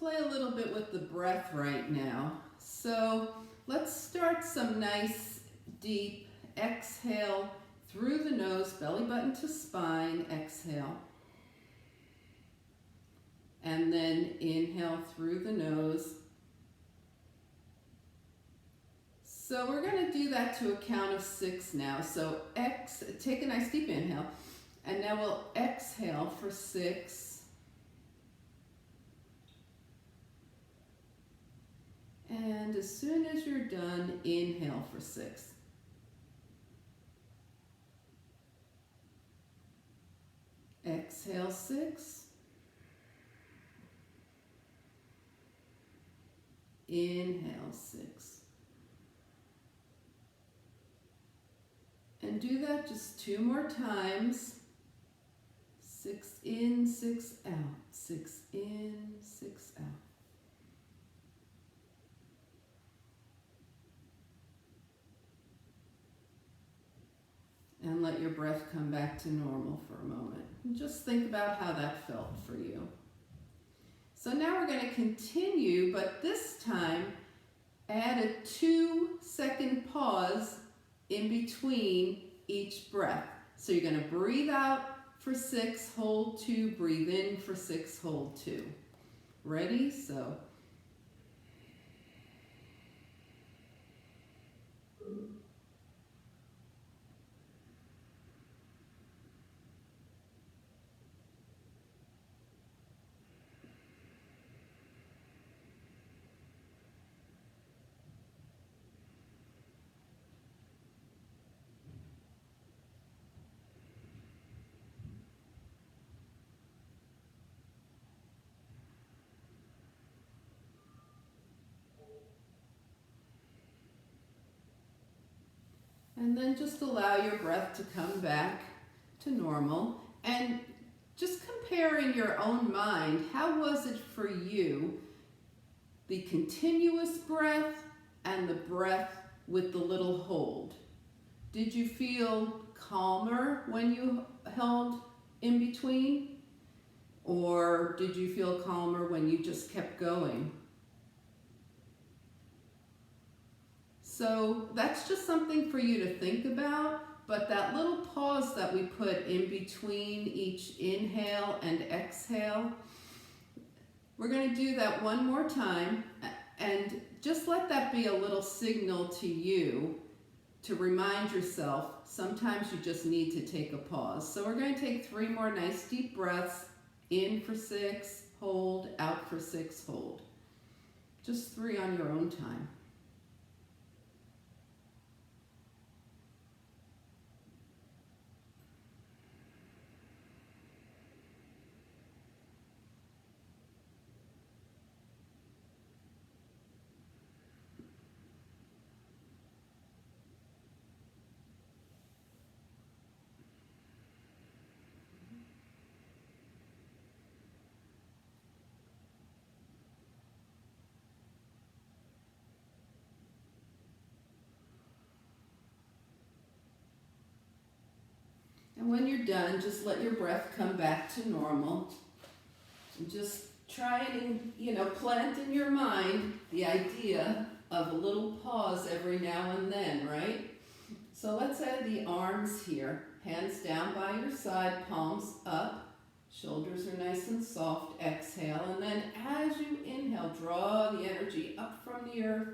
play a little bit with the breath right now. So let's start some nice deep exhale through the nose, belly button to spine, exhale. And then inhale through the nose. So we're going to do that to a count of 6 now. So take a nice deep inhale, and now we'll exhale for 6. And as soon as you're done, inhale for 6. Exhale 6. Inhale 6. And do that just 2 more times. 6 in, 6 out. 6 in, 6 out. And let your breath come back to normal for a moment. And just think about how that felt for you. So now we're going to continue, but this time add a 2-second pause in between each breath. So you're going to breathe out for 6, hold 2, breathe in for 6, hold 2. Ready? So. And then just allow your breath to come back to normal. And just compare in your own mind, how was it for you, the continuous breath and the breath with the little hold? Did you feel calmer when you held in between? Or did you feel calmer when you just kept going? So that's just something for you to think about, but that little pause that we put in between each inhale and exhale, we're going to do that one more time, and just let that be a little signal to you to remind yourself sometimes you just need to take a pause. So we're going to take 3 more nice deep breaths, in for 6, hold, out for 6, hold. Just 3 on your own time. And when you're done, just let your breath come back to normal. And just try and, plant in your mind the idea of a little pause every now and then, right? So let's add the arms here. Hands down by your side, palms up. Shoulders are nice and soft. Exhale. And then as you inhale, draw the energy up from the earth.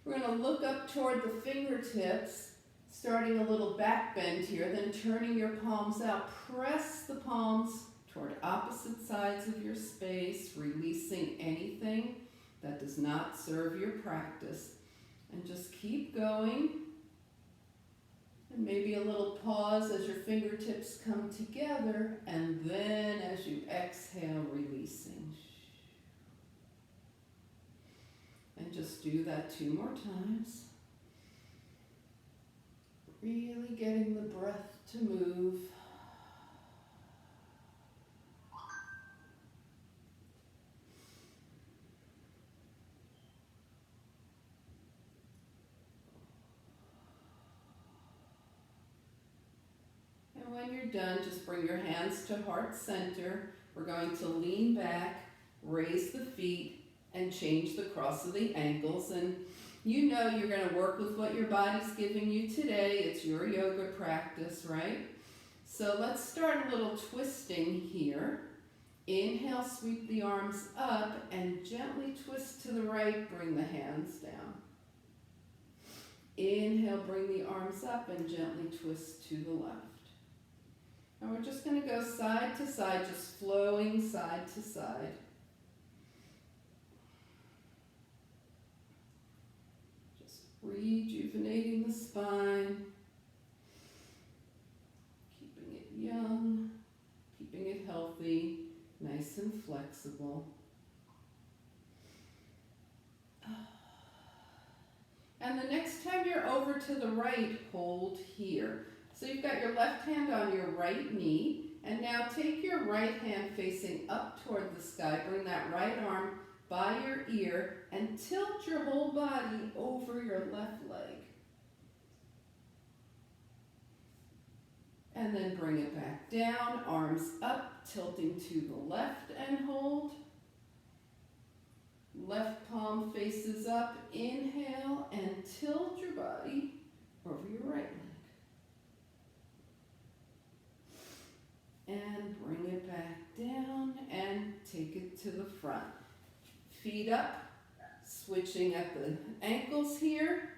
We're going to look up toward the fingertips. Starting a little back bend here, then turning your palms out. Press the palms toward opposite sides of your space, releasing anything that does not serve your practice. And just keep going. And maybe a little pause as your fingertips come together, and then as you exhale, releasing. And just do that 2 more times. Really getting the breath to move. And when you're done, just bring your hands to heart center. We're going to lean back raise the feet, and change the cross of the ankles. And you know you're going to work with what your body's giving you today. It's your yoga practice, right? So let's start a little twisting here. Inhale, sweep the arms up and gently twist to the right, bring the hands down. Inhale, bring the arms up and gently twist to the left. And we're just going to go side to side, just flowing side to side. Just rejuvenating the spine, keeping it young, keeping it healthy, nice and flexible. And the next time you're over to the right, hold here. So you've got your left hand on your right knee, and now take your right hand facing up toward the sky. Bring that right arm by your ear and tilt your whole body over your left leg. And then bring it back down, arms up, tilting to the left and hold. Left palm faces up, inhale, and tilt your body over your right leg. And bring it back down and take it to the front. Feet up, switching at the ankles here.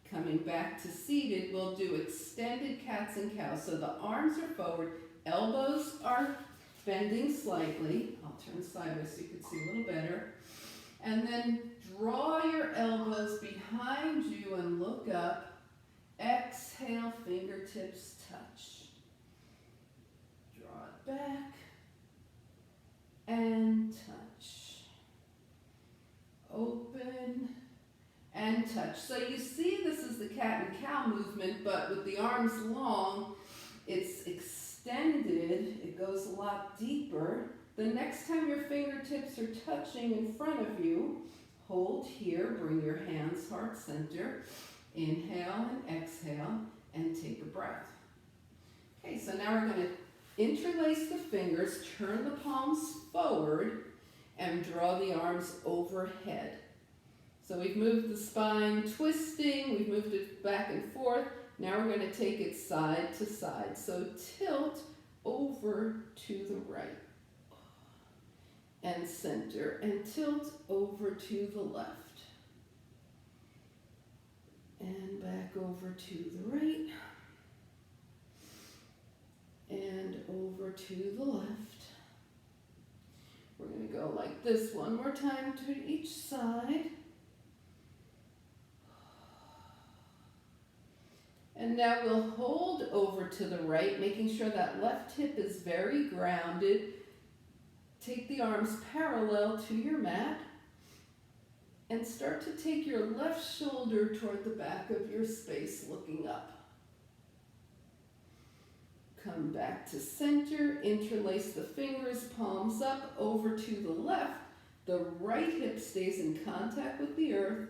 Coming back to seated, we'll do extended cats and cows. So the arms are forward, elbows are bending slightly. I'll turn sideways so you can see a little better. And then draw your elbows behind you and look up. Exhale, fingertips touch. Draw it back and touch. Open and touch. So you see this is the cat and cow movement, but with the arms long, it's extended. It goes a lot deeper. The next time your fingertips are touching in front of you, hold here, bring your hands heart center, inhale and exhale, and take a breath. Okay, so now we're going to interlace the fingers, turn the palms forward, and draw the arms overhead. So we've moved the spine twisting, we've moved it back and forth. Now we're going to take it side to side. So tilt over to the right. And center, and tilt over to the left. And back over to the right. And over to the left. We're going to go like this one more time to each side. And now we'll hold over to the right, making sure that left hip is very grounded. Take the arms parallel to your mat and start to take your left shoulder toward the back of your space, looking up. Come back to center, interlace the fingers, palms up, over to the left. The right hip stays in contact with the earth.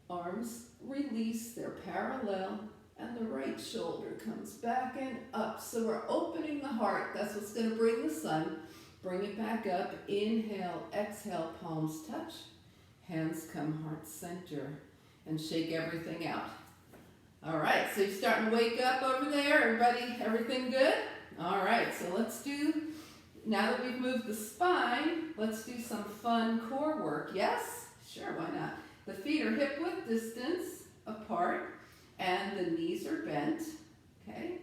Arms release, they're parallel, and the right shoulder comes back and up. So we're opening the heart. That's what's going to bring the sun. Bring it back up, inhale, exhale, palms touch, hands come heart center, and shake everything out. All right, so you're starting to wake up over there, everybody, everything good? All right, so let's do, now that we've moved the spine, let's do some fun core work, yes? Sure, why not? The feet are hip-width distance apart, and the knees are bent, okay?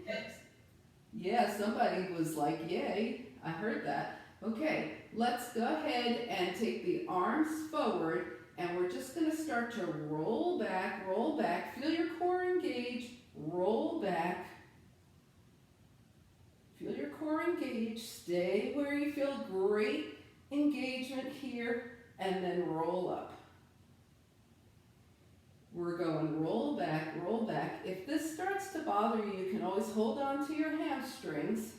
Yeah, somebody was like, yay, I heard that. Okay, let's go ahead and take the arms forward, and we're just going to start to roll back, feel your core engage, roll back, feel your core engage, stay where you feel great engagement here, and then roll up. We're going roll back, roll back. If this starts to bother you, you can always hold on to your hamstrings,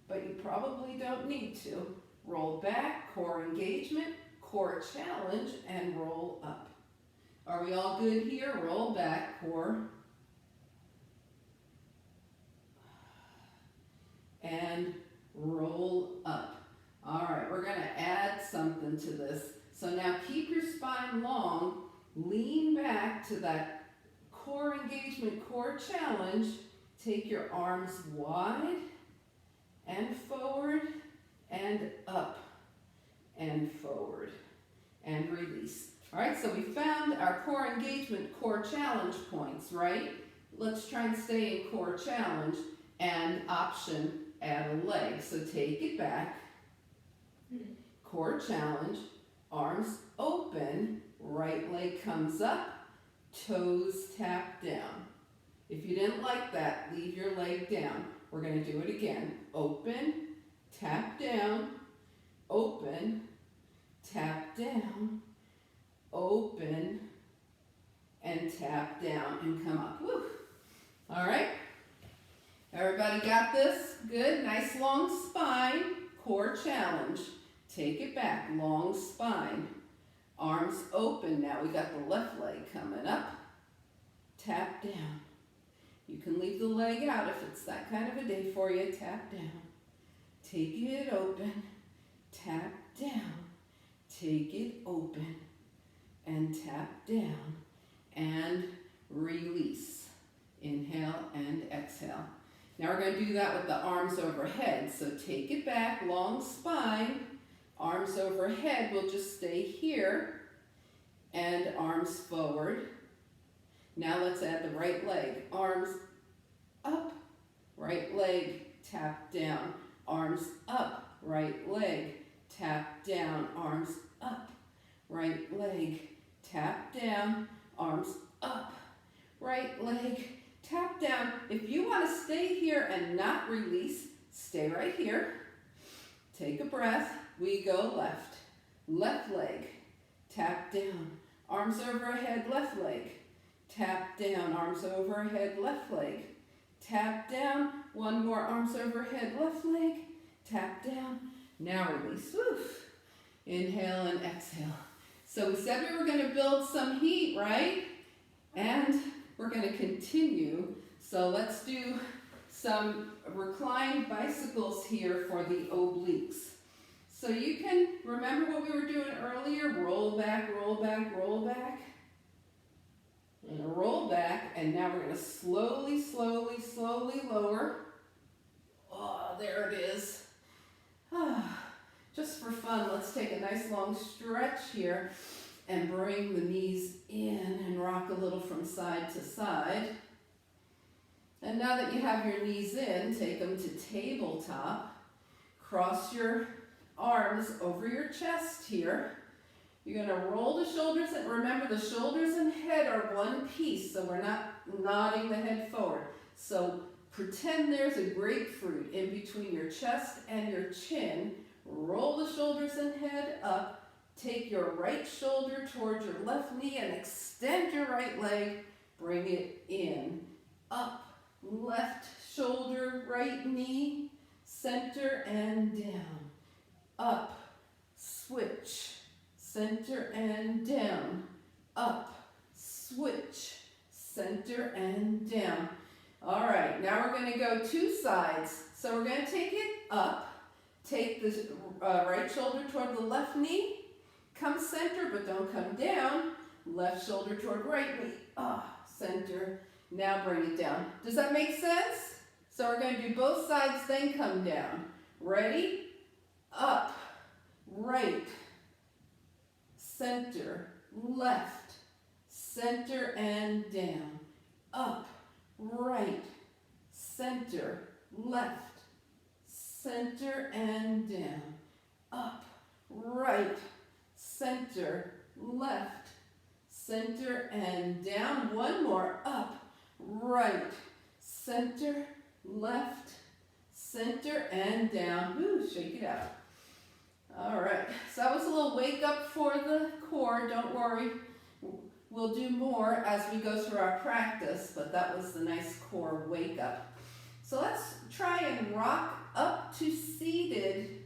but you probably don't need to. Roll back, core engagement, core challenge, and roll up. Are we all good here? Roll back, core. And roll up. All right, we're going to add something into this. So now keep your spine long, lean back to that core engagement, core challenge. Take your arms wide and forward and up and forward and release. All right, so we found our core engagement, core challenge points, right? Let's try and stay in core challenge and option, add a leg. So take it back, core challenge, arms open, right leg comes up, toes tap down. If you didn't like that, leave your leg down. We're going to do it again. Open, tap down, open, tap down, open, and tap down and come up. Woo. All right. Everybody got this? Good. Nice long spine. Core challenge. Take it back. Long spine. Arms open. Now we got the left leg coming up. Tap down. You can leave the leg out if it's that kind of a day for you. Tap down. Take it open. Tap down. Take it open. And tap down. And release. Inhale and exhale. Now we're going to do that with the arms overhead. So take it back, long spine, arms overhead. We'll just stay here and arms forward. Now let's add the right leg. Arms up, right leg, tap down. Arms up, right leg, tap down. Arms up, right leg, tap down. Arms up, right leg, tap down. If you want to stay here and not release, stay right here. Take a breath. We go left. Left leg, tap down. Arms overhead, left leg. Tap down, arms overhead, left leg. Tap down, one more, arms overhead, left leg. Tap down. Now release. Woof. Inhale and exhale. So we said we were going to build some heat, right? And we're going to continue. So let's do some reclined bicycles here for the obliques. So you can remember what we were doing earlier. Roll back, roll back, roll back. And roll back. And now we're going to slowly, slowly, slowly lower. Oh, there it is. Just for fun, let's take a nice long stretch here and bring the knees in and rock a little from side to side. And now that you have your knees in, take them to tabletop. Cross your arms over your chest here. You're going to roll the shoulders, and remember the shoulders and head are one piece, so we're not nodding the head forward. So pretend there's a grapefruit in between your chest and your chin. Roll the shoulders and head up. Take your right shoulder towards your left knee and extend your right leg. Bring it in. Up. Left shoulder, right knee. Center and down. Up. Switch. Center and down. Up. Switch. Center and down. All right, now we're going to go two sides. So we're going to take it up. Take the right shoulder toward the left knee. Come center, but don't come down. Left shoulder toward right knee. Center. Now bring it down. Does that make sense? So we're going to do both sides, then come down. Ready? Up. Right. Center. Left. Center and down. Up. Right. Center. Left. Center and down. Up. Right. Center. Left. Center and down. One more. Up. Right. Center. Left. Center and down. Woo, shake it out. All right. So that was a little wake up for the core. Don't worry. We'll do more as we go through our practice, but that was the nice core wake up. So let's try and rock up to seated.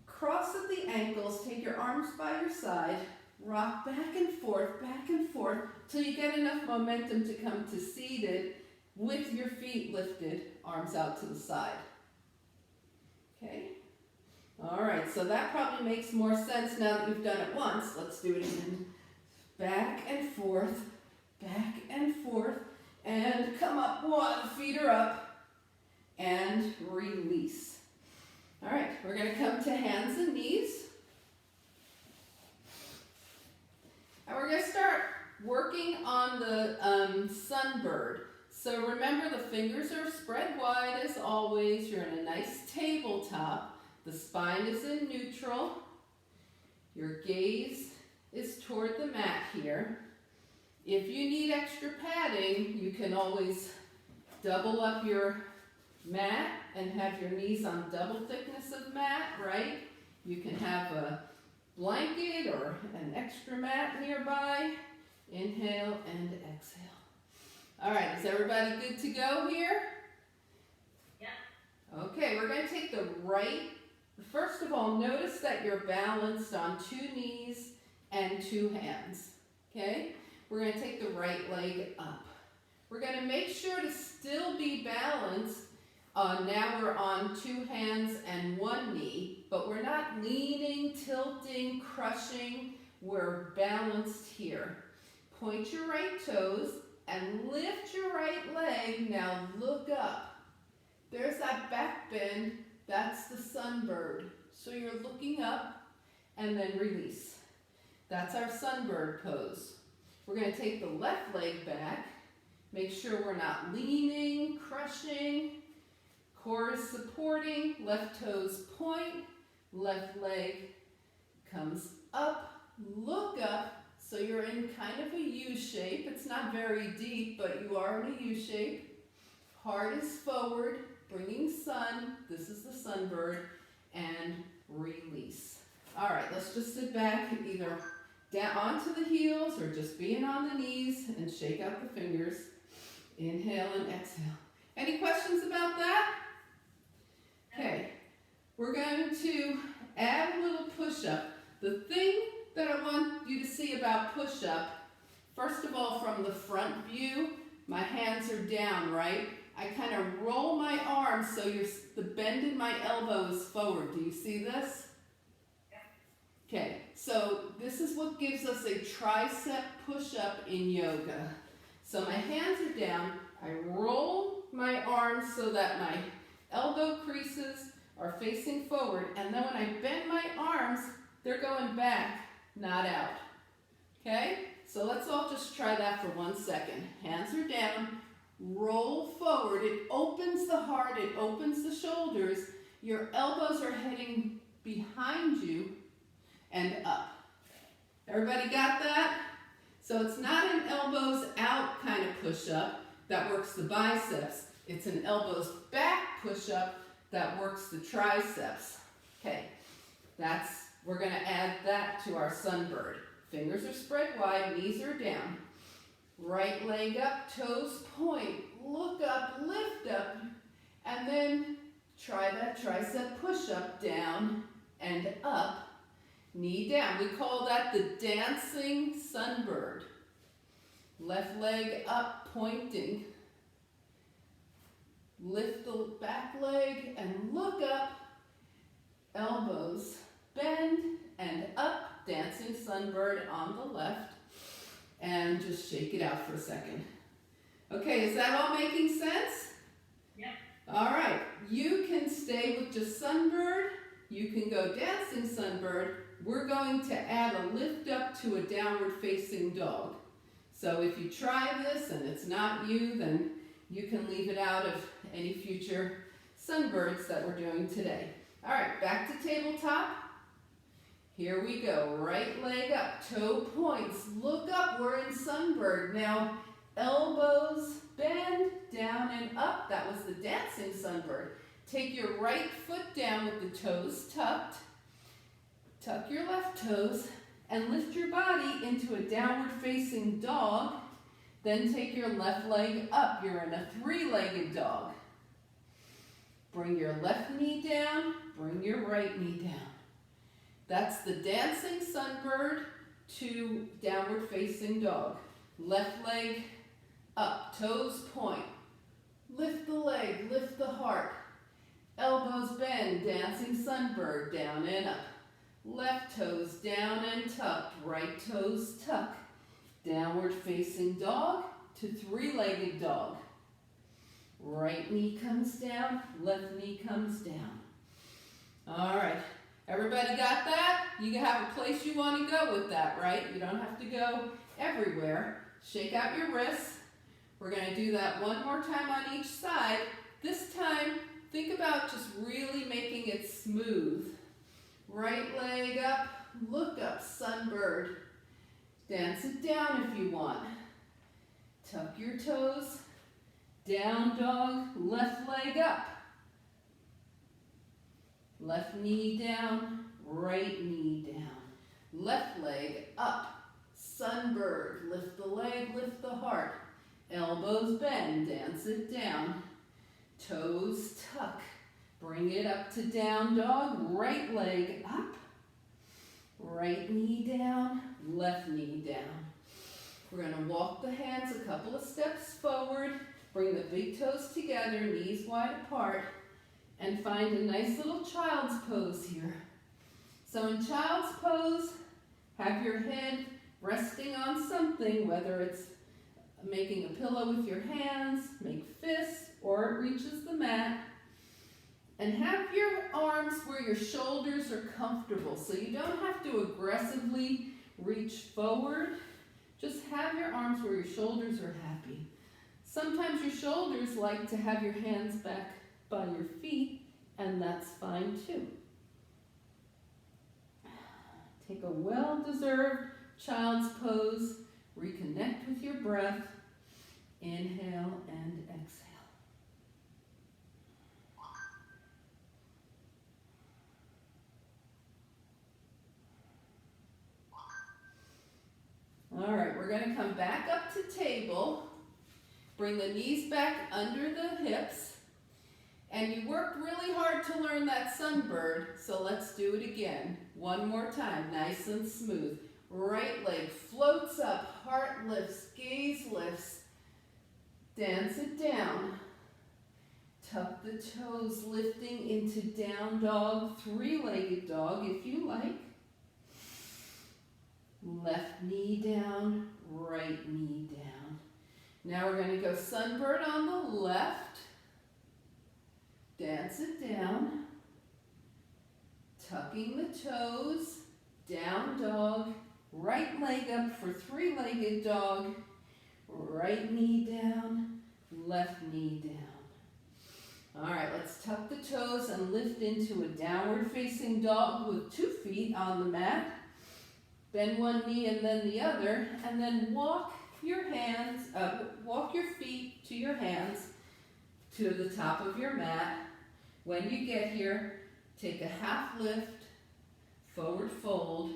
Cross at the ankles. Take your arms by your side. Rock back and forth till you get enough momentum to come to seated with your feet lifted, arms out to the side. Okay? All right, so that probably makes more sense now that you've done it once. Let's do it again. Back and forth, and come up one, feet are up, and release. All right, we're gonna come to hands and knees. And we're gonna start working on the Sunbird. So remember, the fingers are spread wide as always. You're in a nice tabletop. The spine is in neutral. Your gaze is toward the mat here. If you need extra padding, you can always double up your mat and have your knees on double thickness of mat, right? You can have a blanket or an extra mat nearby. Inhale and exhale. All right, is everybody good to go here? Yeah. Okay, we're going to take the right. First of all, notice that you're balanced on 2 knees and 2 hands, okay? We're going to take the right leg up. We're going to make sure to still be balanced. Now we're on 2 hands and 1 knee, but we're not leaning, tilting, crushing. We're balanced here. Point your right toes and lift your right leg. Now look up. There's that back bend. That's the Sunbird. So you're looking up and then release. That's our Sunbird pose. We're going to take the left leg back. Make sure we're not leaning, crushing. Core is supporting. Left toes point. Left leg comes up. Look up. So you're in kind of a U shape. It's not very deep, but you are in a U shape. Heart is forward, bringing sun. This is the Sunbird. And release. All right, let's just sit back, either down onto the heels or just being on the knees, and shake out the fingers. Inhale and exhale. Any questions about that? Okay, we're going to add a little push-up. The thing that I want you to see about push-up, first of all, from the front view, my hands are down, right? I kind of roll my arms so the bend in my elbow is forward. Do you see this? Okay, so this is what gives us a tricep push-up in yoga. So my hands are down, I roll my arms so that my elbow creases are facing forward, and then when I bend my arms, they're going back, not out. Okay, so let's all just try that for 1 second. Hands are down, roll forward. It opens the heart, it opens the shoulders. Your elbows are heading behind you and up. Everybody got that? So it's not an elbows out kind of push-up that works the biceps. It's an elbows back push-up that works the triceps. Okay, we're going to add that to our Sunbird. Fingers are spread wide, knees are down. Right leg up, toes point, look up, lift up, and then try that tricep push-up, down and up, knee down. We call that the dancing Sunbird. Left leg up, pointing. Lift the back leg and look up, elbows bend and up, dancing Sunbird on the left. And just shake it out for a second. Okay, is that all making sense? Yep. All right, you can stay with just Sunbird. You can go dancing Sunbird. We're going to add a lift up to a downward facing dog. So if you try this and it's not you, then you can leave it out of any future Sunbirds that we're doing today. All right, back to tabletop. Here we go, right leg up, toe points, look up, we're in Sunbird. Now, elbows bend, down and up. That was the dancing Sunbird. Take your right foot down with the toes tucked. Tuck your left toes and lift your body into a downward facing dog. Then take your left leg up. You're in a 3-legged dog. Bring your left knee down, bring your right knee down. That's the dancing Sunbird to downward facing dog. Left leg up, toes point. Lift the leg, lift the heart. Elbows elbows bend, dancing sunbird, down and up. Left toes down and tucked, right toes tuck. Downward facing dog to three-legged dog. Right knee comes down, left knee comes down. All right, everybody got that? You have a place you want to go with that, right? You don't have to go everywhere. Shake out your wrists. We're going to do that one more time on each side. This time, think about just really making it smooth. Right leg up, look up, sunbird. Dance it down if you want. Tuck your toes, down dog, left leg up. Left knee down, right knee down. Left leg up, sunbird, lift the leg, lift the heart. Elbows bend, dance it down. Toes tuck, bring it up to down dog, right leg up. Right knee down, left knee down. We're going to walk the hands a couple of steps forward, bring the big toes together, knees wide apart, and find a nice little child's pose here. So in child's pose, have your head resting on something, whether it's making a pillow with your hands, make fists, or it reaches the mat. And have your arms where your shoulders are comfortable, so you don't have to aggressively reach forward. Just have your arms where your shoulders are happy. Sometimes your shoulders like to have your hands back by your feet, and that's fine too. Take a well-deserved child's pose. Reconnect with your breath. Inhale and exhale. All right, we're going to come back up to table. Bring the knees back under the hips. And you worked really hard to learn that sunbird, so let's do it again. One more time, nice and smooth. Right leg floats up, heart lifts, gaze lifts. Dance it down. Tuck the toes, lifting into down dog, three-legged dog if you like. Left knee down, right knee down. Now we're going to go sunbird on the left. Dance it down. Tucking the toes, down dog, right leg up for three-legged dog, right knee down, left knee down. All right, let's tuck the toes and lift into a downward facing dog with 2 feet on the mat. Bend one knee and then the other, and then walk your feet to your hands to the top of your mat. When you get here, take a half lift, forward fold,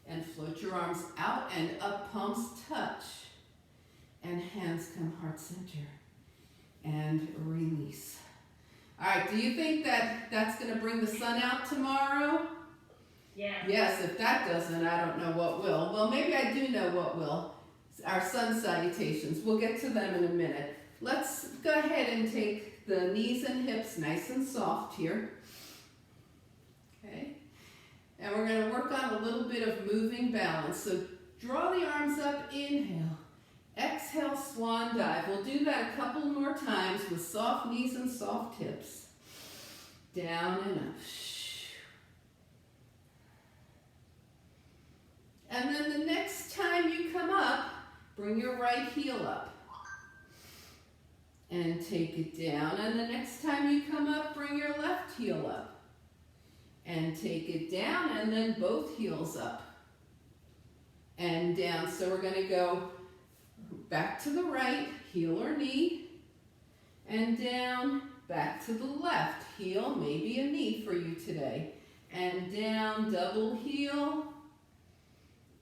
and float your arms out and up, palms touch, and hands come heart center, and release. All right, do you think that that's going to bring the sun out tomorrow? Yeah. Yes, if that doesn't, I don't know what will. Well, maybe I do know what will. Our sun salutations. We'll get to them in a minute. Let's go ahead and take the knees and hips nice and soft here. Okay. And we're going to work on a little bit of moving balance. So draw the arms up, inhale. Exhale, swan dive. We'll do that a couple more times with soft knees and soft hips. Down and up. And then the next time you come up, bring your right heel up. And take it down. And the next time you come up, bring your left heel up. And take it down, and then both heels up. And down. So we're going to go back to the right, heel or knee. And down, back to the left, heel, maybe a knee for you today. And down, double heel.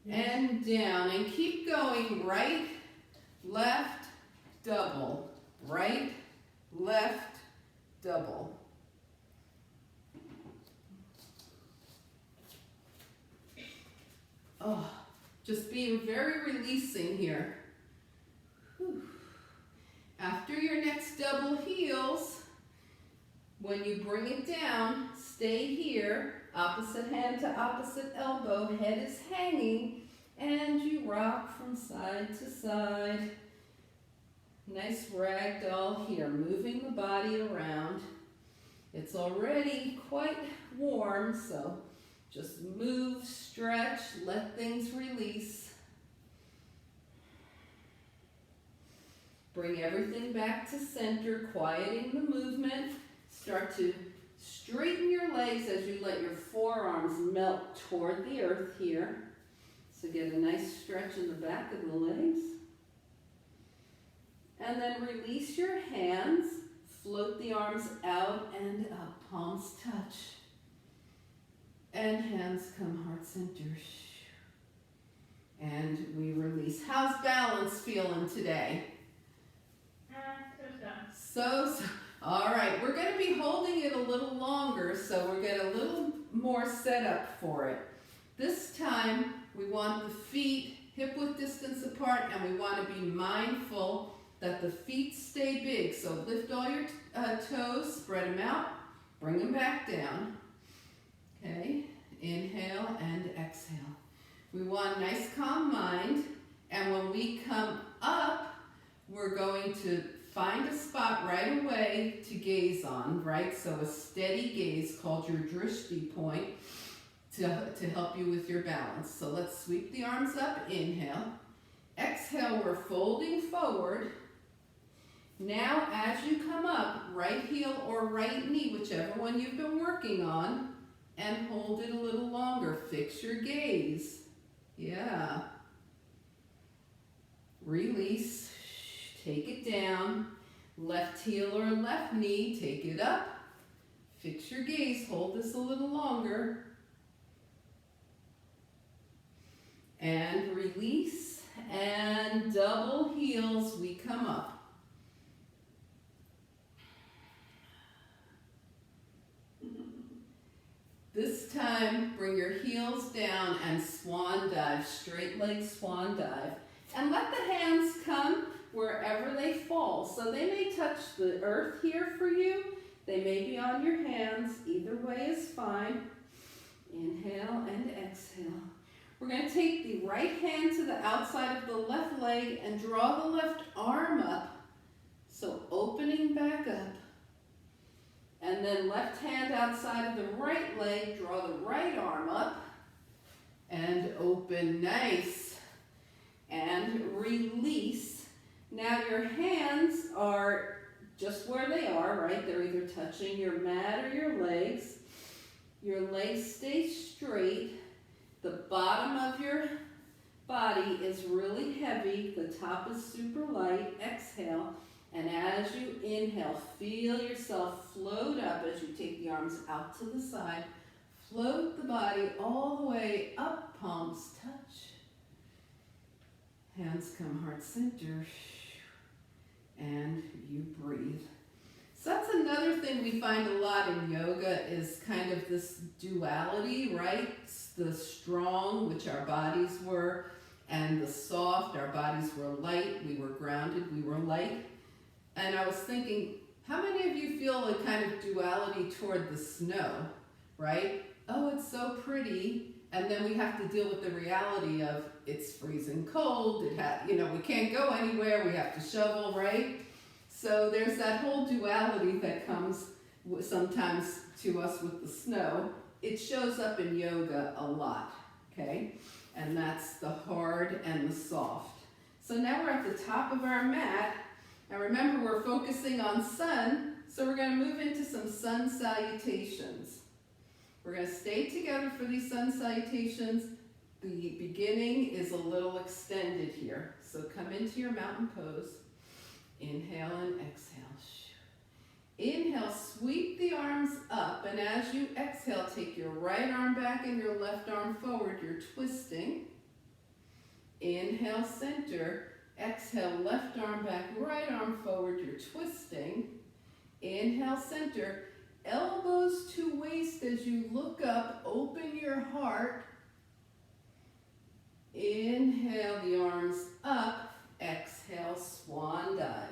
And down, and keep going, right, left, double, right, left, double. Oh, just being very releasing here. Whew. After your next double heels, When you bring it down, stay here, opposite hand to opposite elbow, head is hanging, and you rock from side to side. Nice ragdoll here, moving the body around. It's already quite warm, so just move, stretch, let things release. Bring everything back to center, quieting the movement. Start to straighten your legs as you let your forearms melt toward the earth here. So get a nice stretch in the back of the legs. And then release your hands. Float the arms out and up, palms touch. And hands come heart center. And we release. How's balance feeling today? So. All right, we're going to be holding it a little longer, so we'll get a little more set up for it. This time, we want the feet hip-width distance apart, and we want to be mindful that the feet stay big. So lift all your toes, spread them out, bring them back down. Okay, inhale and exhale. We want a nice calm mind, and when we come up, we're going to find a spot right away to gaze on, right? So a steady gaze called your drishti point to help you with your balance. So let's sweep the arms up, inhale. Exhale, we're folding forward. Now as you come up, right heel or right knee, whichever one you've been working on, and hold it a little longer. Fix your gaze. Yeah. Release. Take it down, left heel or left knee, take it up, fix your gaze, hold this a little longer, and release, and double heels, we come up. This time, bring your heels down and swan dive, straight leg swan dive, and let the hands come wherever they fall. So they may touch the earth here for you. They may be on your hands. Either way is fine. Inhale and exhale. We're going to take the right hand to the outside of the left leg and draw the left arm up. So opening back up. And then left hand outside of the right leg, draw the right arm up and open. Nice. And release. Now your hands are just where they are, right? They're either touching your mat or your legs. Your legs stay straight. The bottom of your body is really heavy. The top is super light. Exhale. And as you inhale, feel yourself float up as you take the arms out to the side. Float the body all the way up, palms touch. Hands come heart center. And you breathe. So that's another thing we find a lot in yoga is kind of this duality, right? The strong, which our bodies were, and the soft, our bodies were light, we were grounded, we were light. And I was thinking, how many of you feel a kind of duality toward the snow, right? Oh, it's so pretty. And then we have to deal with the reality of it's freezing cold, we can't go anywhere, we have to shovel, right? So there's that whole duality that comes sometimes to us with the snow. It shows up in yoga a lot, okay? And that's the hard and the soft. So now we're at the top of our mat. Now remember, we're focusing on sun, so we're going to move into some sun salutations. We're going to stay together for these sun salutations. The beginning is a little extended here. So come into your mountain pose. Inhale and exhale. Inhale, sweep the arms up, and as you exhale, take your right arm back and your left arm forward. You're twisting. Inhale, center. Exhale, left arm back, right arm forward. You're twisting. Inhale, center. Elbows to waist as you look up. Open your heart. Inhale, the arms up. Exhale, swan dive.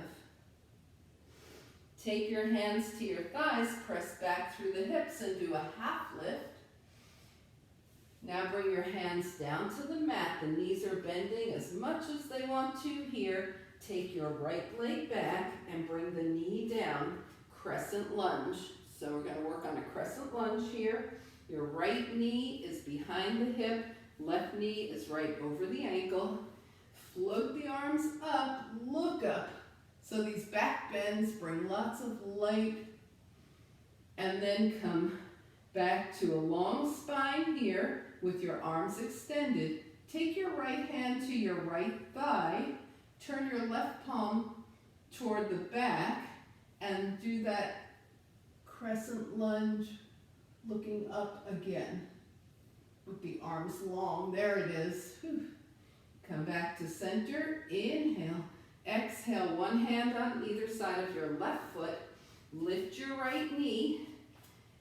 Take your hands to your thighs, press back through the hips and do a half lift. Now bring your hands down to the mat. The knees are bending as much as they want to here. Take your right leg back and bring the knee down. Crescent lunge. So we're going to work on a crescent lunge here. Your right knee is behind the hip. Left knee is right over the ankle. Float the arms up. Look up. So these back bends bring lots of light. And then come back to a long spine here with your arms extended. Take your right hand to your right thigh. Turn your left palm toward the back and do that crescent lunge looking up again with the arms long. There it is. Whew. Come back to center. Inhale. Exhale. One hand on either side of your left foot. Lift your right knee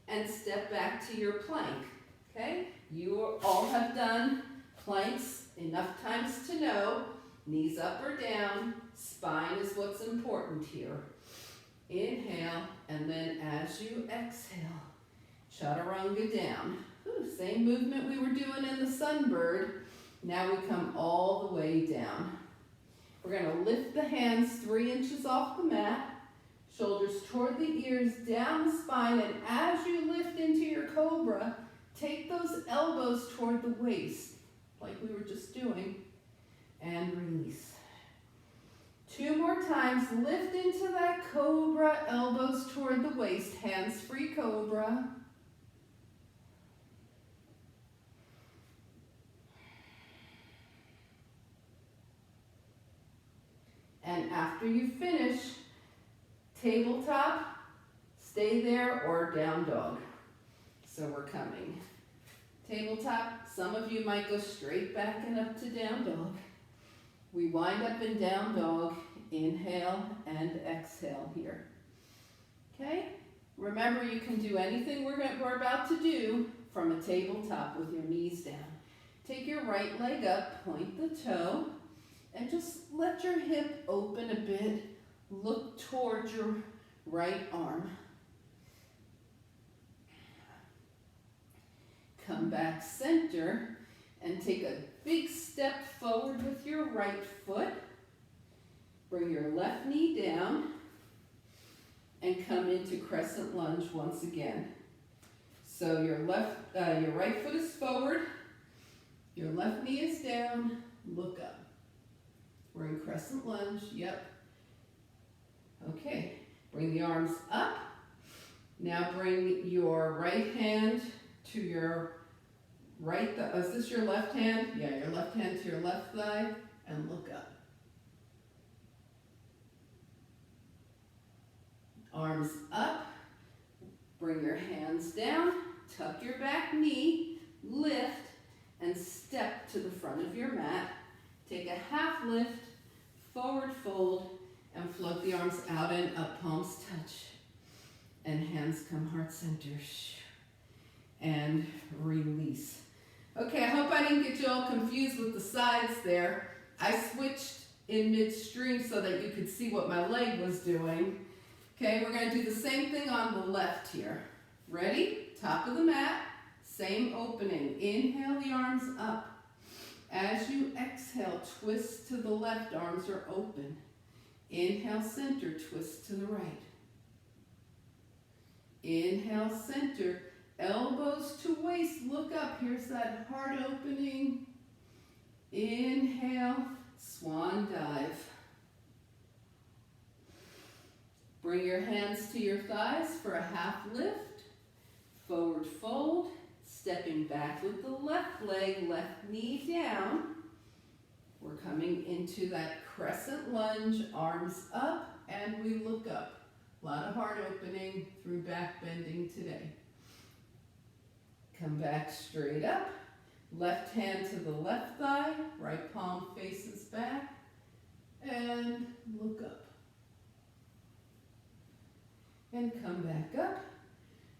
and step back to your plank. Okay? You all have done planks enough times to know knees up or down. Spine is what's important here. Inhale, and then as you exhale, chaturanga down. Ooh, same movement we were doing in the Sunbird. Now we come all the way down. We're going to lift the hands 3 inches off the mat. Shoulders toward the ears, down the spine, and as you lift into your Cobra, take those elbows toward the waist, like we were just doing, and release. 2 more times, lift into that Cobra, elbows toward the waist, hands free Cobra. And after you finish, tabletop, stay there, or down dog. So we're coming. Tabletop, some of you might go straight back and up to down dog. We wind up in down dog, inhale and exhale here. Okay? Remember, you can do anything we're about to do from a tabletop with your knees down. Take your right leg up, point the toe, and just let your hip open a bit. Look towards your right arm. Come back center and take a big step forward with your right foot. Bring your left knee down and come into crescent lunge once again. So your right foot is forward, your left knee is down, look up. We're in crescent lunge, yep. Okay, bring the arms up. Now bring your right hand to your right thigh. Is this your left hand? Yeah, your left hand to your left thigh and look up. Arms up. Bring your hands down. Tuck your back knee. Lift and step to the front of your mat. Take a half lift, forward fold, and float the arms out and up, palms touch. And hands come heart center. And release. Okay, I hope I didn't get you all confused with the sides there. I switched in midstream so that you could see what my leg was doing. Okay, we're going to do the same thing on the left here. Ready? Top of the mat, same opening. Inhale the arms up. As you exhale, twist to the left, arms are open. Inhale center, twist to the right. Inhale center, elbows to waist, look up. Here's that heart opening. Inhale, swan dive. Bring your hands to your thighs for a half lift. Forward fold, stepping back with the left leg, left knee down. We're coming into that crescent lunge, arms up, and we look up. A lot of heart opening through back bending today. Come back straight up. Left hand to the left thigh, right palm faces back, and look up. And come back up.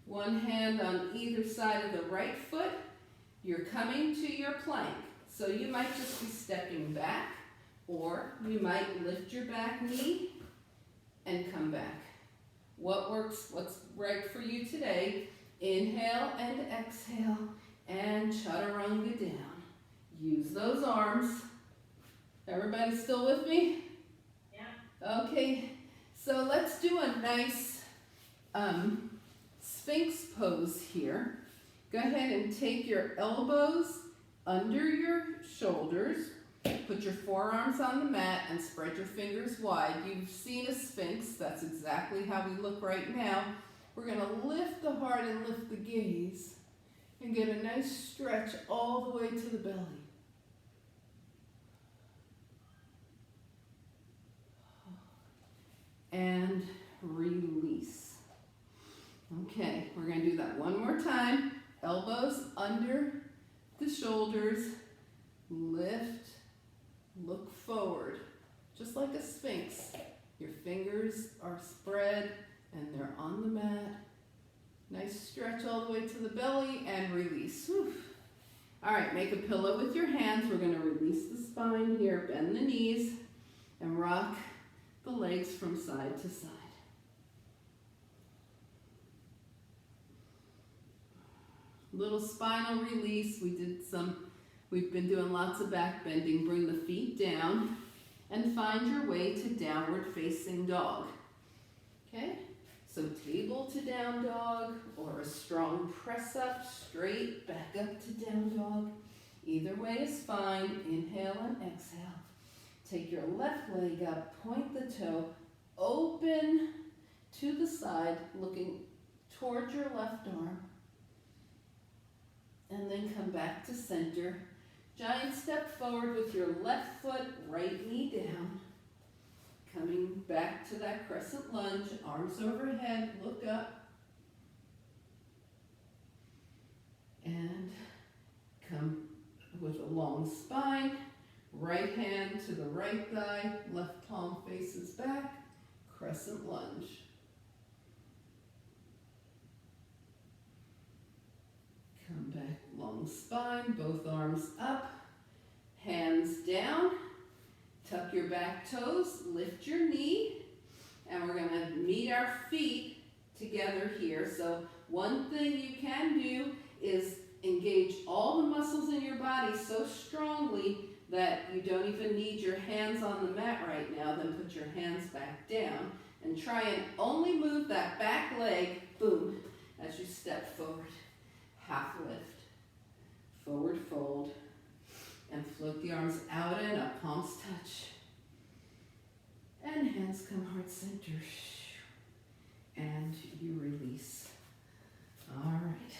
One hand on either side of the right foot. You're coming to your plank. So you might just be stepping back, or you might lift your back knee and come back. what works, what's right for you today. Inhale and exhale and chaturanga down. Use those arms. Everybody still with me? Yeah. Okay, so let's do a nice Sphinx pose here. Go ahead and take your elbows under your shoulders. Put your forearms on the mat and spread your fingers wide. You've seen a Sphinx. That's exactly how we look right now. We're going to lift the heart and lift the gaze and get a nice stretch all the way to the belly. And release. Okay, we're going to do that one more time. Elbows under the shoulders. Lift. Look forward. Just like a Sphinx. Your fingers are spread and they're on the mat. Nice stretch all the way to the belly and release. Whew. All right, make a pillow with your hands. We're going to release the spine here. Bend the knees and rock the legs from side to side. Little spinal release. We've been doing lots of back bending. Bring the feet down and find your way to downward facing dog. Okay? So table to down dog or a strong press up, straight back up to down dog. Either way is fine. Inhale and exhale. Take your left leg up, point the toe, open to the side, looking toward your left arm. And then come back to center. Giant step forward with your left foot, right knee down. Coming back to that crescent lunge, arms overhead, look up. And come with a long spine. Right hand to the right thigh, left palm faces back, crescent lunge. Come back, long spine, both arms up, hands down, tuck your back toes, lift your knee, and we're going to meet our feet together here. So one thing you can do is engage all the muscles in your body so strongly that you don't even need your hands on the mat right now. Then put your hands back down and try and only move that back leg, boom, as you step forward. Half lift, forward fold, and float the arms out and up, palms touch. And hands come heart center. And you release. All right.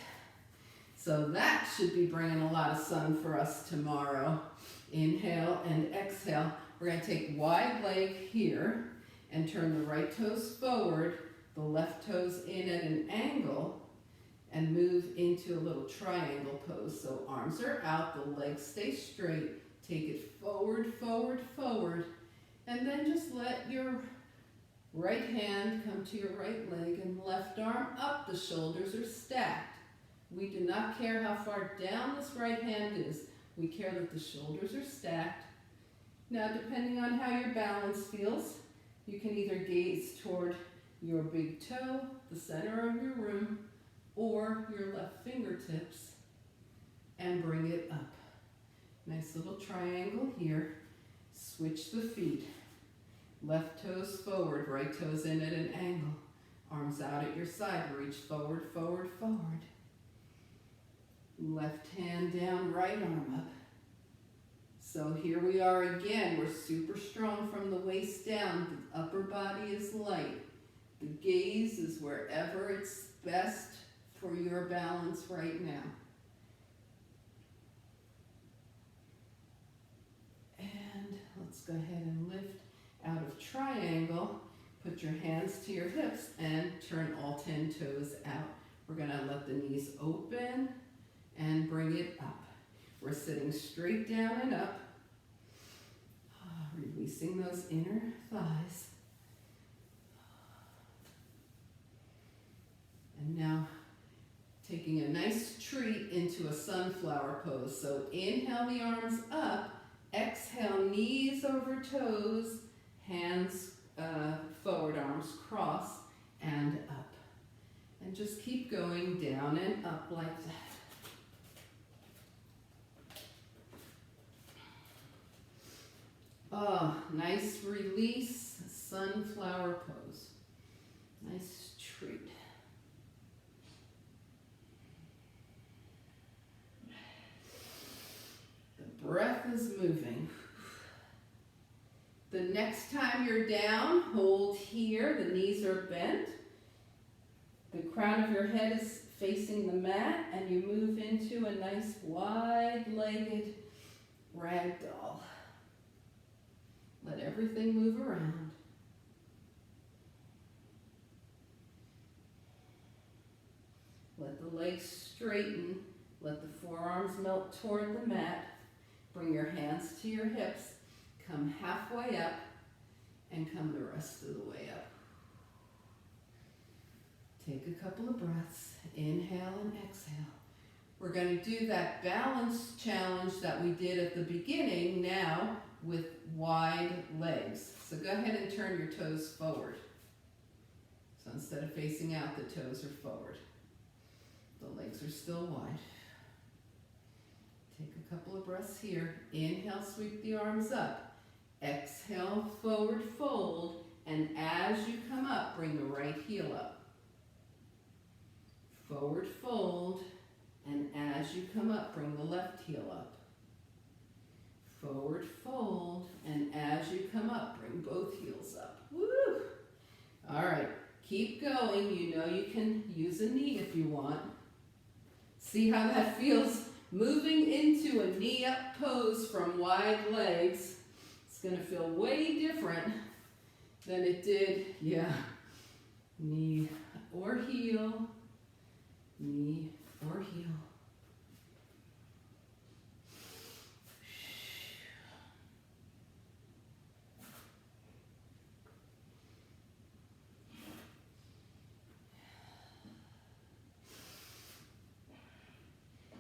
So that should be bringing a lot of sun for us tomorrow. Inhale and exhale. We're going to take wide leg here and turn the right toes forward, the left toes in at an angle, and move into a little triangle pose. So arms are out, the legs stay straight. Take it forward, forward, forward. And then just let your right hand come to your right leg and left arm up. The shoulders are stacked. We do not care how far down this right hand is. We care that the shoulders are stacked. Now, depending on how your balance feels, you can either gaze toward your big toe, the center of your room, or your left fingertips, and bring it up. Nice little triangle here. Switch the feet. Left toes forward, right toes in at an angle. Arms out at your side, reach forward, forward, forward. Left hand down, right arm up. So here we are again. We're super strong from the waist down. The upper body is light. The gaze is wherever it's best for your balance right now. And let's go ahead and lift out of triangle. Put your hands to your hips and turn all 10 toes out. We're going to let the knees open and bring it up. We're sitting straight down and up, releasing those inner thighs. And now taking a nice treat into a sunflower pose. So inhale the arms up, exhale knees over toes, hands forward, arms cross, and up. And just keep going down and up like that. Oh, nice release, sunflower pose. Nice treat. The breath is moving. The next time you're down, hold here. The knees are bent. The crown of your head is facing the mat, and you move into a nice wide-legged ragdoll. Let everything move around. Let the legs straighten. Let the forearms melt toward the mat. Bring your hands to your hips. Come halfway up and come the rest of the way up. Take a couple of breaths. Inhale and exhale. We're going to do that balance challenge that we did at the beginning now with wide legs. So go ahead and turn your toes forward. So instead of facing out, the toes are forward. The legs are still wide. Take a couple of breaths here. Inhale, sweep the arms up. Exhale, forward fold. And as you come up, bring the right heel up. Forward fold. And as you come up, bring the left heel up. Forward fold. And as you come up, bring both heels up. Woo! All right, keep going. You know you can use a knee if you want. See how that feels? Moving into a knee up pose from wide legs. It's going to feel way different than it did, knee or heel, knee or heel.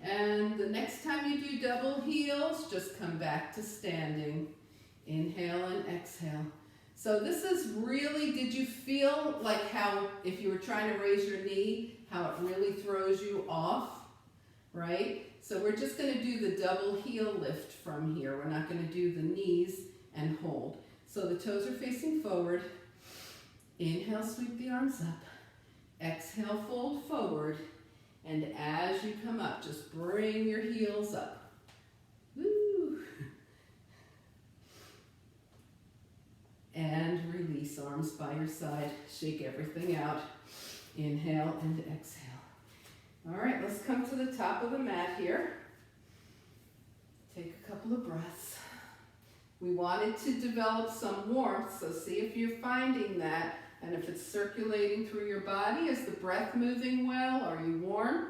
And the next time you do double heels, just come back to standing. Inhale and exhale. So this is really, did you feel like how, if you were trying to raise your knee, how it really throws you off, right? So we're just going to do the double heel lift from here. We're not going to do the knees and hold. So the toes are facing forward. Inhale, sweep the arms up. Exhale, fold forward. And as you come up, just bring your heels up. Woo! And release, arms by your side. Shake everything out. Inhale and exhale. All right, let's come to the top of the mat here. Take a couple of breaths. We wanted to develop some warmth, so see if you're finding that. And if it's circulating through your body, is the breath moving well? Are you warm?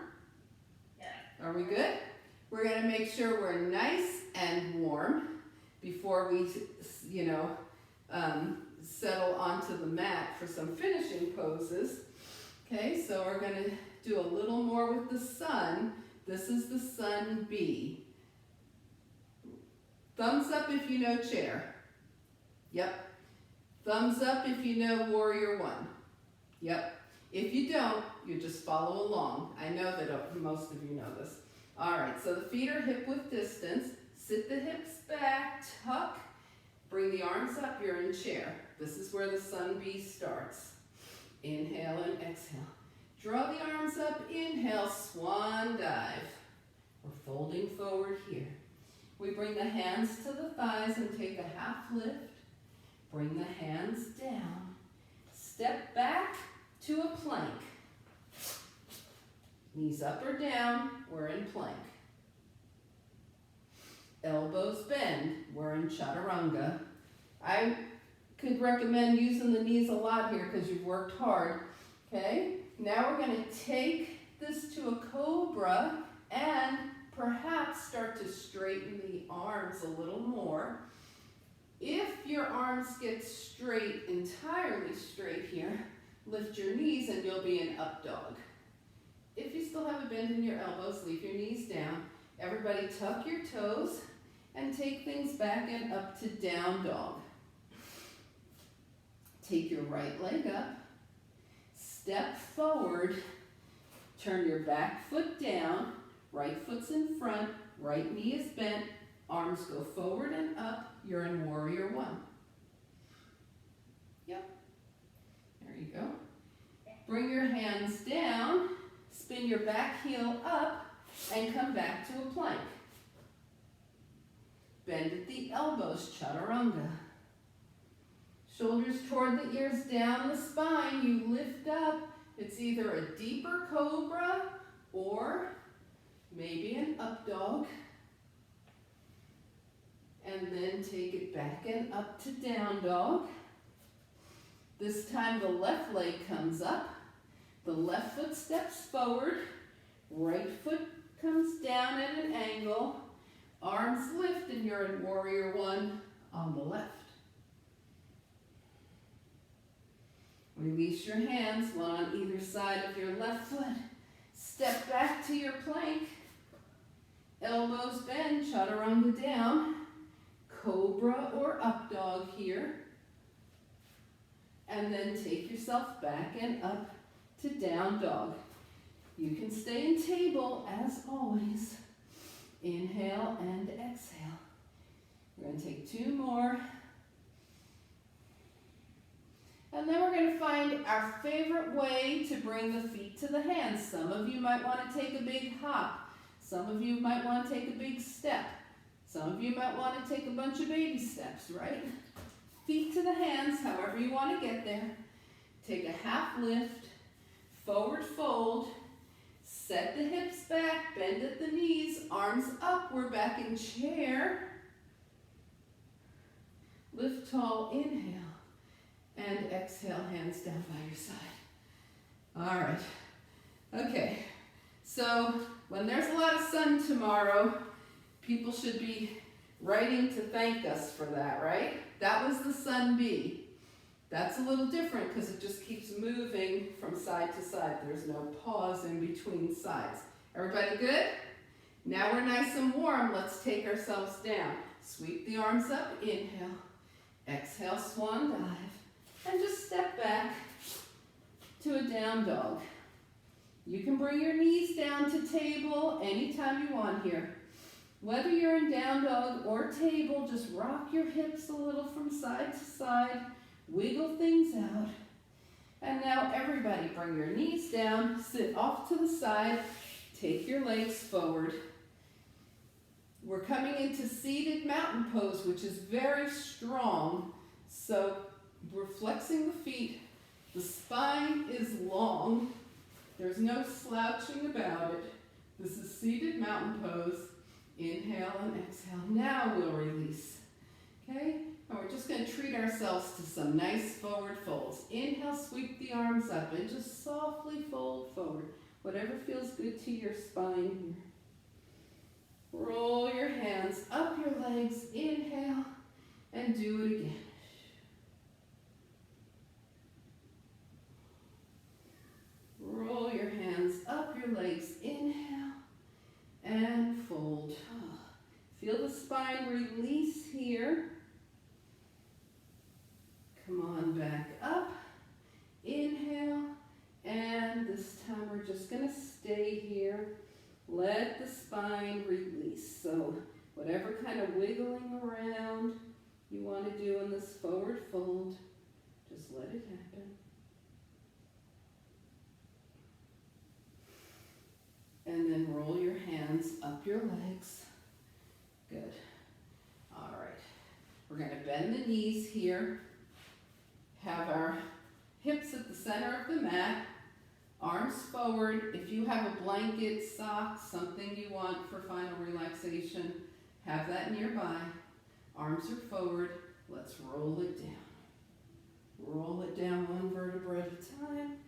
Yeah. Are we good? We're going to make sure we're nice and warm before we, settle onto the mat for some finishing poses. Okay, so we're going to do a little more with the sun. This is the sun B. Thumbs up if you know chair. Yep. Thumbs up if you know warrior one. Yep. If you don't, you just follow along. I know that most of you know this. All right, so the feet are hip width distance. Sit the hips back, tuck. Bring the arms up, you're in chair. This is where the sun B starts. Inhale and exhale. Draw the arms up, inhale, swan dive. We're folding forward here. We bring the hands to the thighs and take a half lift. Bring the hands down. Step back to a plank. Knees up or down, we're in plank. Elbows bend, we're in chaturanga. I could recommend using the knees a lot here because you've worked hard. Okay, now we're going to take this to a cobra and perhaps start to straighten the arms a little more. If your arms get straight, entirely straight here, lift your knees and you'll be in up dog. If you still have a bend in your elbows, leave your knees down. Everybody tuck your toes and take things back and up to down dog. Take your right leg up. step forward, turn your back foot down, right foot's in front, right knee is bent, arms go forward and up, you're in warrior one. Yep, there you go. Bring your hands down, spin your back heel up, and come back to a plank. Bend at the elbows, chaturanga. Shoulders toward the ears, down the spine, you lift up. It's either a deeper cobra or maybe an up dog. And then take it back and up to down dog. This time the left leg comes up. The left foot steps forward. Right foot comes down at an angle. Arms lift and you're in warrior one on the left. Release your hands, one on either side of your left foot. Step back to your plank. Elbows bend, chaturanga down. Cobra or up dog here. And then take yourself back and up to down dog. You can stay in table as always. Inhale and exhale. We're going to take two more. And then we're going to find our favorite way to bring the feet to the hands. Some of you might want to take a big hop. Some of you might want to take a big step. Some of you might want to take a bunch of baby steps, right? Feet to the hands, however you want to get there. Take a half lift, forward fold, set the hips back, bend at the knees, arms up, we're back in chair. Lift tall, inhale. And exhale, hands down by your side. All right. Okay. So when there's a lot of sun tomorrow, people should be writing to thank us for that, right? That was the sun bee. That's a little different because it just keeps moving from side to side. There's no pause in between sides. Everybody good? Now we're nice and warm. Let's take ourselves down. Sweep the arms up. Inhale. Exhale, swan dive. And just step back to a down dog. You can bring your knees down to table anytime you want here. Whether you're in down dog or table, just rock your hips a little from side to side, wiggle things out. And now everybody bring your knees down, sit off to the side, take your legs forward. We're coming into seated mountain pose, which is very strong. So we're flexing the feet. The spine is long. There's no slouching about it. This is seated mountain pose. Inhale and exhale. Now we'll release. Okay? And we're just going to treat ourselves to some nice forward folds. Inhale, sweep the arms up and just softly fold forward. Whatever feels good to your spine here. Roll your hands up your legs. Inhale and do it again. Roll your hands up your legs. Inhale and fold. Feel the spine release here. Come on back up. Inhale. And this time we're just going to stay here. Let the spine release. So whatever kind of wiggling around you want to do in this forward fold, just let it happen. And then roll your hands up your legs. Good. All right. We're going to bend the knees here. Have our hips at the center of the mat. Arms forward. If you have a blanket, sock, something you want for final relaxation, have that nearby. Arms are forward. Let's roll it down. Roll it down one vertebra at a time.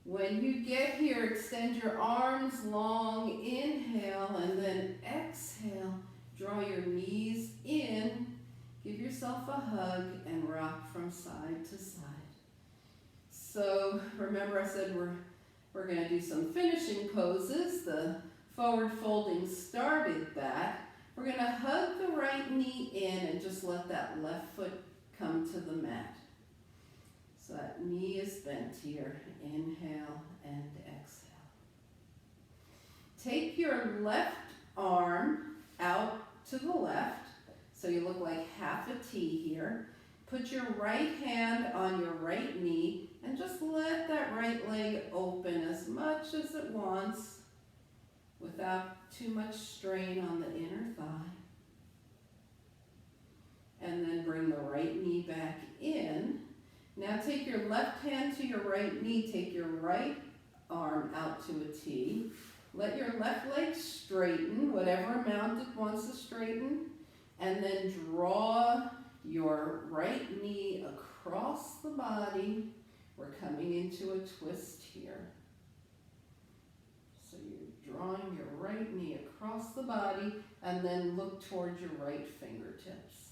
When you get here, extend your arms long, inhale, and then exhale. Draw your knees in, give yourself a hug, and rock from side to side. So remember I said we're going to do some finishing poses. The forward folding started that. We're going to hug the right knee in and just let that left foot come to the mat. So that knee is bent here. Inhale and exhale. Take your left arm out to the left, so you look like half a T here. Put your right hand on your right knee and just let that right leg open as much as it wants without too much strain on the inner thigh. And then bring the right knee back in. Now take your left hand to your right knee, take your right arm out to a T. Let your left leg straighten, whatever amount it wants to straighten, and then draw your right knee across the body. We're coming into a twist here. So you're drawing your right knee across the body and then look towards your right fingertips.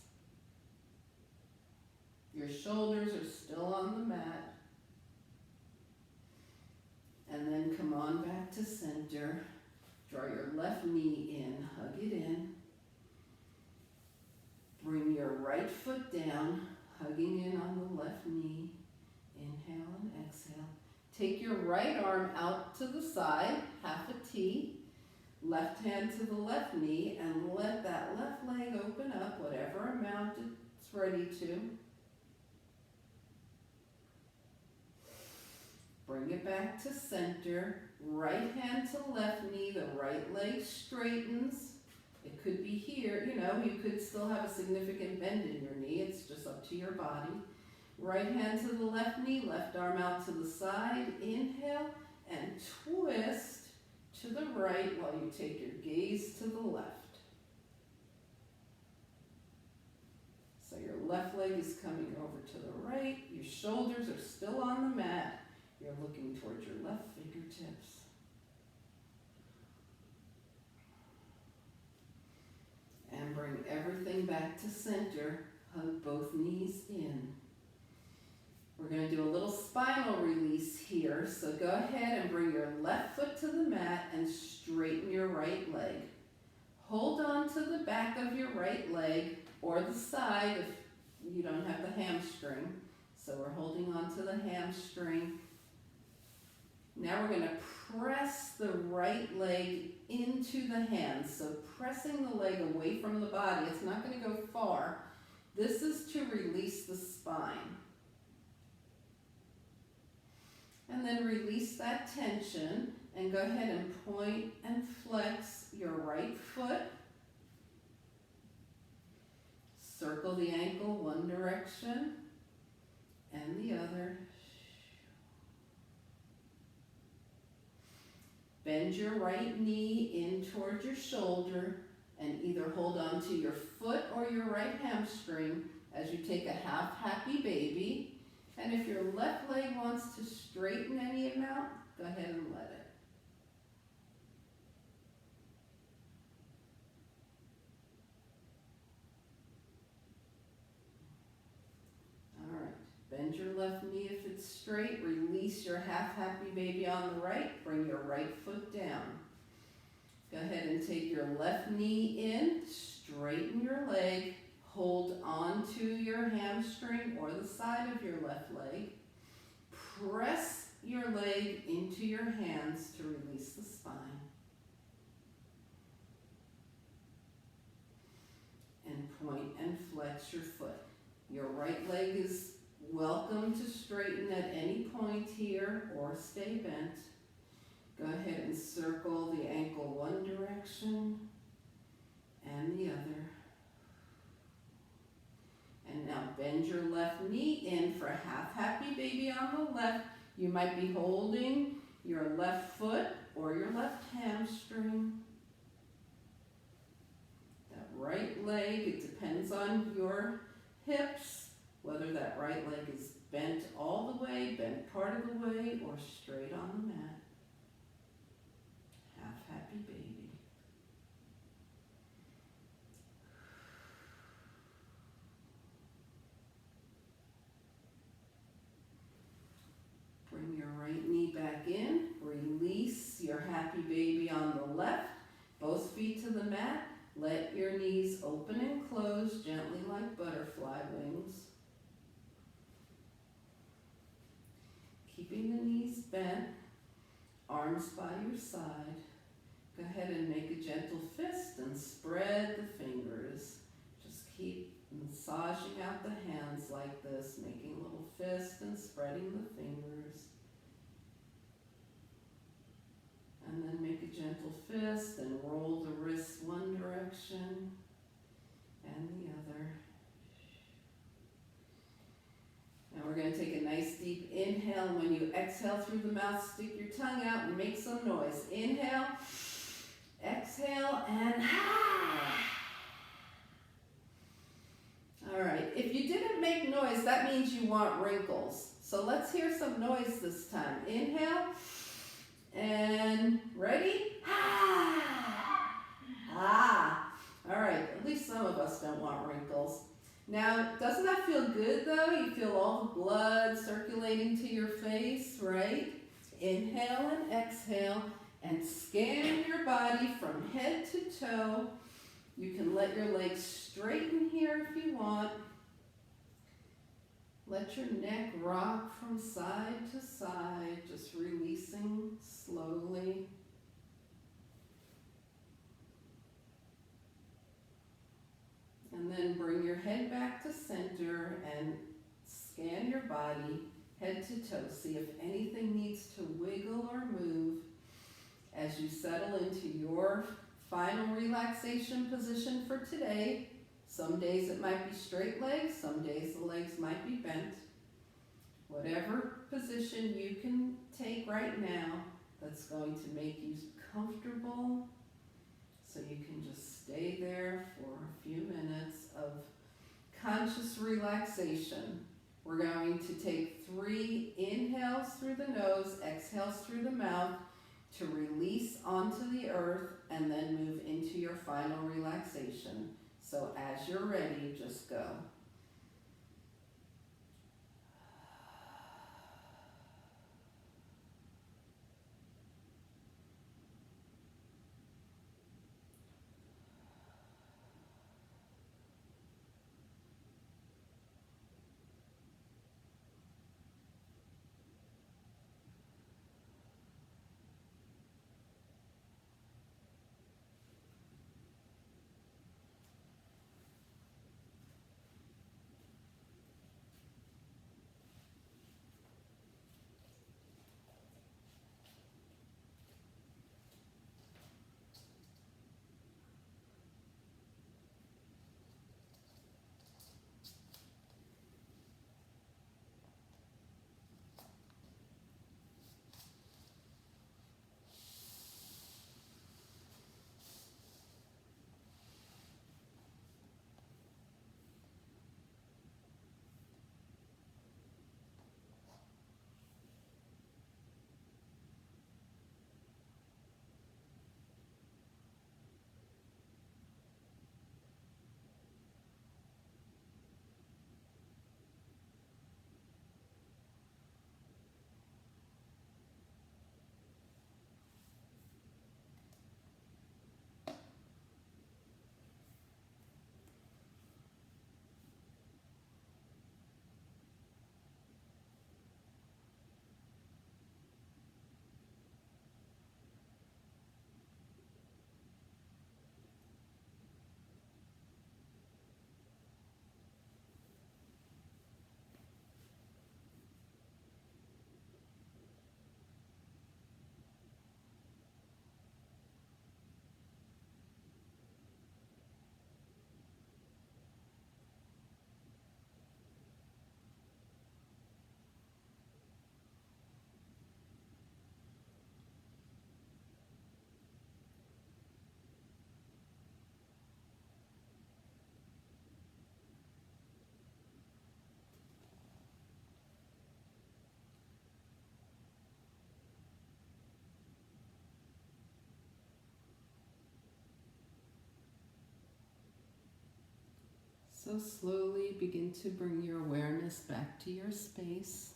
Your shoulders are still on the mat. And then come on back to center. Draw your left knee in, hug it in. Bring your right foot down, hugging in on the left knee. Inhale and exhale. Take your right arm out to the side, half a T. Left hand to the left knee, and let that left leg open up, whatever amount it's ready to. Bring it back to center. Right hand to left knee, the right leg straightens. It could be here, you could still have a significant bend in your knee. It's just up to your body. Right hand to the left knee, left arm out to the side. Inhale and twist to the right while you take your gaze to the left. So your left leg is coming over to the right. Your shoulders are still on the mat. You're looking towards your left fingertips. And bring everything back to center. Hug both knees in. We're going to do a little spinal release here. So go ahead and bring your left foot to the mat and straighten your right leg. Hold on to the back of your right leg or the side if you don't have the hamstring. So we're holding on to the hamstring. Now we're going to press the right leg into the hands. So pressing the leg away from the body. It's not going to go far. This is to release the spine. And then release that tension and go ahead and point and flex your right foot. Circle the ankle one direction and the other. Bend your right knee in towards your shoulder and either hold on to your foot or your right hamstring as you take a half happy baby. And if your left leg wants to straighten any amount, go ahead and let it. All right, bend your left knee if it's straight. Release your half happy baby on the right. Bring your right foot down. Go ahead and take your left knee in, straighten your leg. Hold on to your hamstring or the side of your left leg. Press your leg into your hands to release the spine. And point and flex your foot. Your right leg is welcome to straighten at any point here or stay bent. Go ahead and circle the ankle one direction and the other. And now bend your left knee in for a half happy baby on the left. You might be holding your left foot or your left hamstring. That right leg, it depends on your hips, whether that right leg is bent all the way, bent part of the way, or straight on the mat. Half happy baby. Bring your right knee back in. Release your happy baby on the left. Both feet to the mat. Let your knees open and close gently like butterfly wings. keeping the knees bent, arms by your side. Go ahead and make a gentle fist and spread the fingers. Just keep massaging out the hands like this, making a little fist and spreading the fingers. And then make a gentle fist and roll the wrists one direction and the other. Now we're going to take a nice deep inhale. When you exhale through the mouth, stick your tongue out and make some noise. Inhale, exhale, and all right, if you didn't make noise, that means you want wrinkles. So let's hear some noise this time. Inhale, and ready? All right, at least some of us don't want wrinkles. Now, doesn't that feel good though? You feel all the blood circulating to your face, right? Inhale and exhale, and scan your body from head to toe. You can let your legs straighten here if you want. Let your neck rock from side to side, just releasing slowly. And then bring your head back to center and scan your body head to toe. See if anything needs to wiggle or move as you settle into your final relaxation position for today. Some days it might be straight legs, some days the legs might be bent. Whatever position you can take right now that's going to make you comfortable, so you can just stay there for a few minutes of conscious relaxation. We're going to take 3 inhales through the nose, exhales through the mouth to release onto the earth and then move into your final relaxation. So as you're ready, just go. So slowly begin to bring your awareness back to your space.